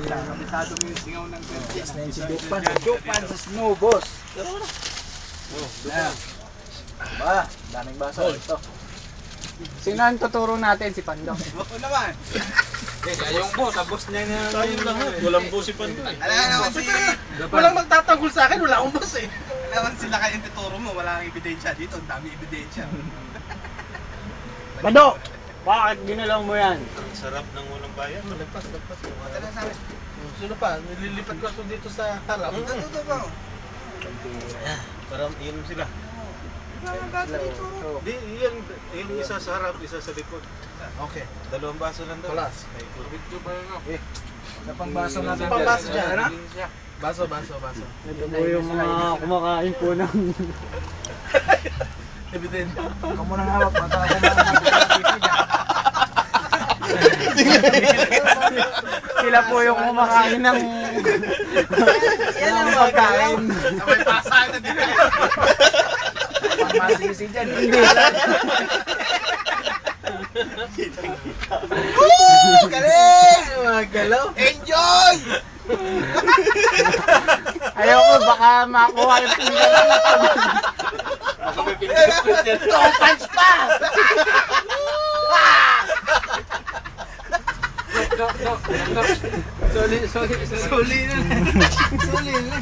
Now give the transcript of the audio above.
Kabisado mo yung singaw ng Yes na yun si Jokpan. Jokpan sa snow, boss. Ba, daming baso ito. Sino ang tuturo natin? Si Pandong. Oo naman. Yung boss, boss niya na. Tayong lahat. Walang boss si Pando. Alam naman si... Walang magtatanggol sa akin, wala akong boss eh. Alam naman sila kayong tuturo mo, wala kang ebidensya dito. Ang dami ebidensya. Pando! Bakit ginalaw mo yan? Ang sarap ng ulang bayan. Lagpas. Tara sa amin. Sino pa? Nililipat ko dito sa harap. Ito ba? Para inom sila. Ang baso dito. Di, yung isa sa harap, isa sa likod. Okay. Dalawang baso lang daw. Palas. May tubig. Sa pangbaso natin. Pangbaso dyan, ano? Baso. Ito po yung mga kumakain po ng... Evident. Ikaw mo nang hawak, matala ko na Sila po yung kumakain ng... Yan ang pagkain. Sabay pasa na din. Pangmasisi dyan. Hindi. Woo! Galing! Mga galaw. Enjoy! Ayoko, baka makuha yung pinggan. Two punch pa! Sorry. Suli na. Suli na.